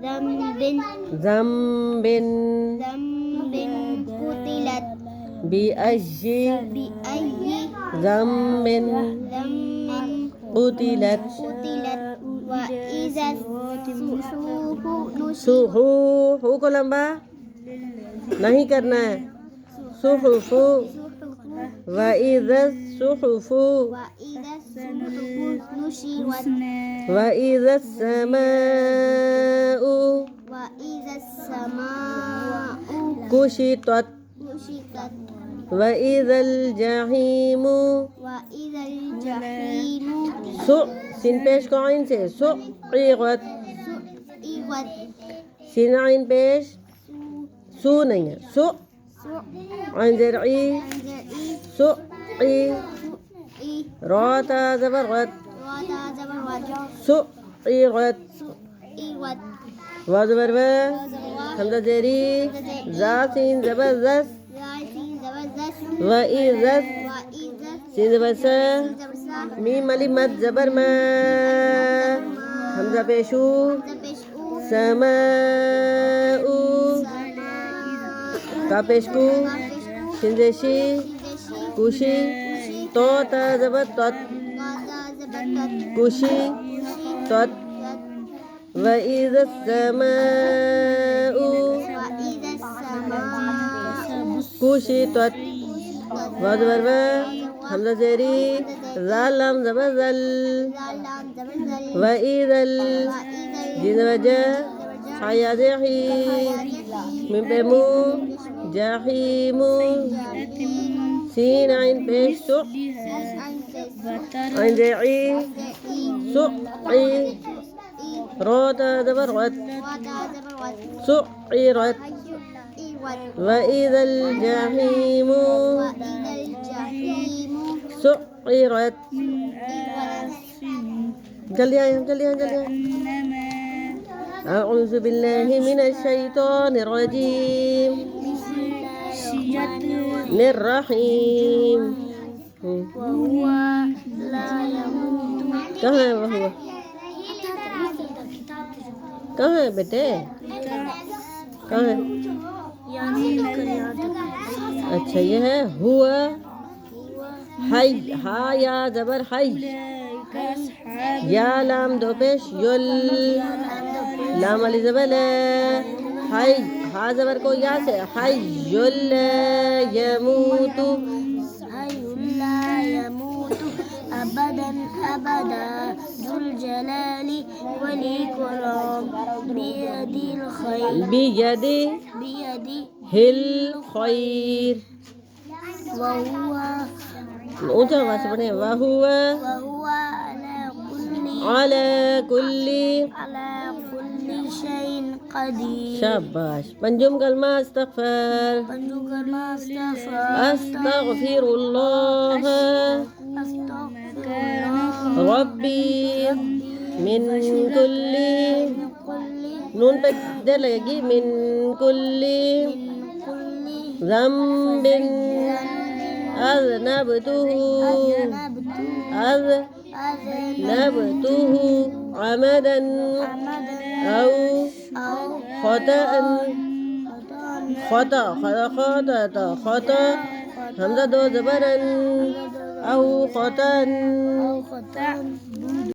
ذنب ذنب ذنب قتلت بأي بأي ذنب ذنب قتلت قتلت وإذا الصحف सुहू को लंबा नहीं करना है सुहुफु वइज़ा सुहुफु وإذا الصحف نشرت वइज़ा समाउ وإذا السماء कुशितत كشطت वइज़ा الجحيم وإذا الجحيم सु सिन पेश को आइन से सुक़िगत سئلت सिन आइन पेश सु नहीं है सु आइन ज़रई सुक़ी राता ज़बरगत सुक़िगत वाज़ बरवा हमज़ा ज़ेरी ज़ा सीन ज़बरदस वइज़ा सीन ज़बरसा मीम अलिफ मद ज़बर मा हमज़ा पेशू समाउ का पेशकू सिंजेशी कुशी तोता ज़बर तत कुशी तत वइज़ा समाउ कुशी तत वाज़ बरवा हमज़ा ज़ेरी ज़ाल लाम ज़बर ज़ल वइज़ा जीन वजा हाया ज़ही मिम पे मु जहीमु सीन आइन पेश सुक़ आइन ज़ई सुक़ी रोता ज़बर गत सुक़िरत वइज़ा الجحيم सुक़िरत जल्दी आए जल्दी आए जल्दी आए أعوذ بالله من الشيطان الرجيم الرحيم وهو لا يموت कहाँ है वह कहाँ है बेटे कहाँ है अच्छा ये है हुआ हई हा या जबर हई या लाम दो पेश युल लाम अली जबर हई हा जबर को या से हई युल यमूतु لا يموت أبدا أبدا ذو الجلال والإكرام بيد الخير बियदि بيده हिल खैर وهو ऊंचा आवाज से पढ़े वहुआ وهو अला कुल्ली على كل شيء قدير शाबाश पंजुम कलमा अस्तगफर पंजुकर्मा अस्तगफिरुल्लाह रब्बी मिन कुल्ली नून पे देर लगेगी मिन कुल्ली ज़म्बिन अज़नबतुहु अज़नबतुहु अमदन औ ख़तअन ख़ता ख़ता ख़ता हमज़ा दो ज़बरन औ ख़तअन